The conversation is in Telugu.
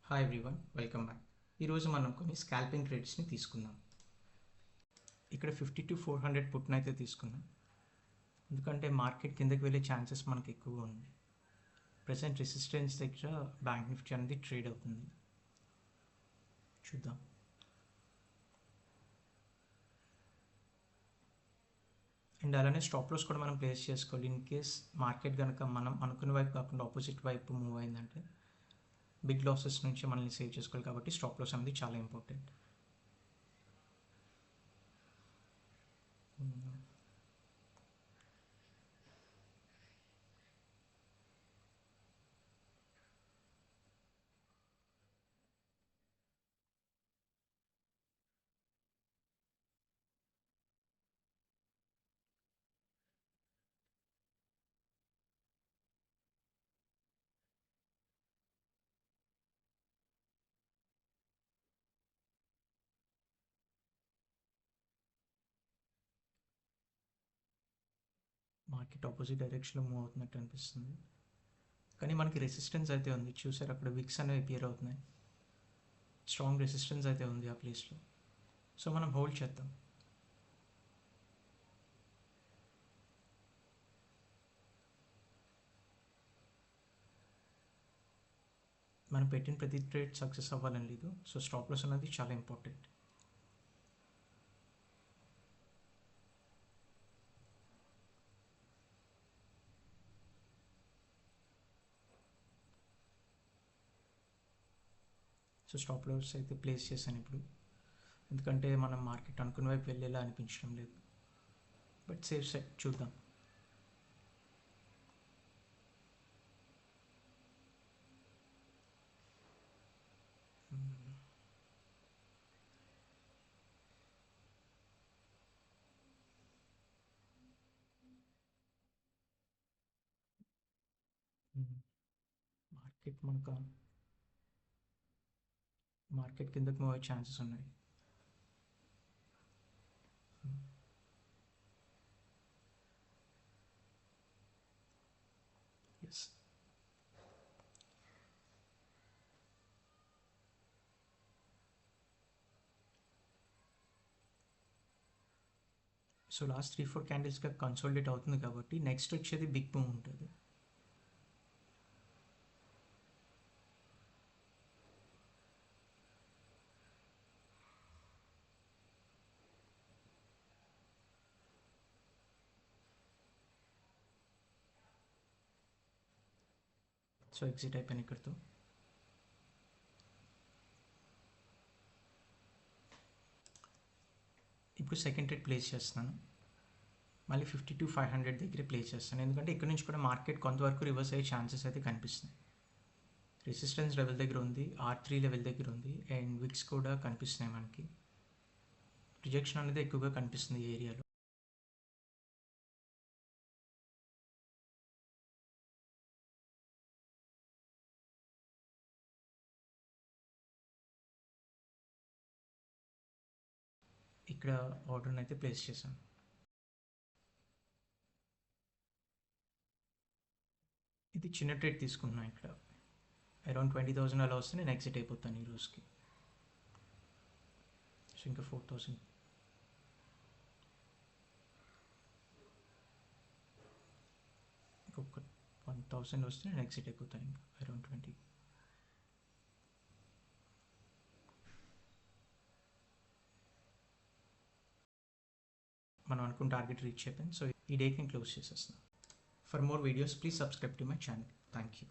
Hi everyone, welcome back. ఈరోజు మనం కొన్ని స్కాల్పింగ్ ట్రేడ్స్ని తీసుకుందాం. ఇక్కడ 50 to 400 పుట్నైతే తీసుకున్నాం, ఎందుకంటే మార్కెట్ కిందకి వెళ్ళే ఛాన్సెస్ మనకు ఎక్కువగా ఉంది. ప్రెసెంట్ రెసిస్టెన్స్ దగ్గర బ్యాంక్ నిఫ్టీ అనేది ట్రేడ్ అవుతుంది. చూద్దాం. అండ్ అలానే స్టాప్ లాస్ కూడా మనం ప్లేస్ చేసుకోవాలి. ఇన్ కేస్ మార్కెట్ కనుక మనం అనుకున్న వైపు కాకుండా ఆపోజిట్ వైపు మూవ్ అయిందంటే బిగ్ లాసెస్ నుంచి మనల్ని సేవ్ చేసుకోవాలి. కాబట్టి స్టాప్ లాస్ అనేది చాలా ఇంపార్టెంట్. మార్కెట్ ఆపోజిట్ డైరెక్షన్లో మూవ్ అవుతున్నట్టు అనిపిస్తుంది, కానీ మనకి రెసిస్టెన్స్ అయితే ఉంది. చూసారు, అక్కడ విక్స్ అనేవి అపియర్ అవుతున్నాయి. స్ట్రాంగ్ రెసిస్టెన్స్ అయితే ఉంది ఆ ప్లేస్లో. సో మనం హోల్డ్ చేద్దాం. మనం పెట్టిన ప్రతి ట్రేడ్ సక్సెస్ అవ్వాలని లేదు. సో స్టాప్ లాస్ అనేది చాలా ఇంపార్టెంట్. సో స్టాప్ లాస్ అయితే ప్లేస్ చేశాను ఇప్పుడు, ఎందుకంటే మనం మార్కెట్ అనుకున్న వైపు వెళ్ళేలా అనిపించడం లేదు. బట్ సేఫ్ సైడ్ చూద్దాం. మార్కెట్ కిందకి మూవ్ అయ్యే ఛాన్సెస్ ఉన్నాయి. ఎస్, సో లాస్ట్ 3-4 క్యాండిల్స్గా కన్సోలిడేట్ అవుతుంది కాబట్టి నెక్స్ట్ వచ్చేది బిగ్ మూవ్ ఉంటుంది. సో ఎగ్జిట్ అయిపోయిన ఇక్కడితో. ఇప్పుడు సెకండ్ ట్రేడ్ ప్లేస్ చేస్తున్నాను. మళ్ళీ 50 to 500 దగ్గర ప్లేస్ చేస్తాను, ఎందుకంటే ఇక్కడ నుంచి కూడా మార్కెట్ కొంతవరకు రివర్స్ అయ్యే ఛాన్సెస్ అయితే కనిపిస్తున్నాయి. రెసిస్టెన్స్ లెవెల్ దగ్గర ఉంది, R3 లెవెల్ దగ్గర ఉంది, అండ్ విక్స్ కూడా కనిపిస్తున్నాయి. మనకి రిజెక్షన్ అనేది ఎక్కువగా కనిపిస్తుంది ఈ ఏరియాలో. ఇక్కడ ఆర్డర్ని అయితే ప్లేస్ చేశాను. ఇది చిన్న ట్రేడ్ తీసుకుంటున్నాను. ఇక్కడ అరౌండ్ 20,000 అలా వస్తే నేను ఎగ్జిట్ అయిపోతాను ఈ రోజుకి. సో ఇంకా 4,000, ఇంకొక 1,000 వస్తే నేను ఎగ్జిట్ అయిపోతాను. ఇంకా అరౌండ్ 20. మనం అనుకున్న టార్గెట్ రీచ్ అయిపోయింది. సో ఈ డేకి నేను క్లోజ్ చేసేస్తున్నాను. For more videos please subscribe to my channel. Thank you.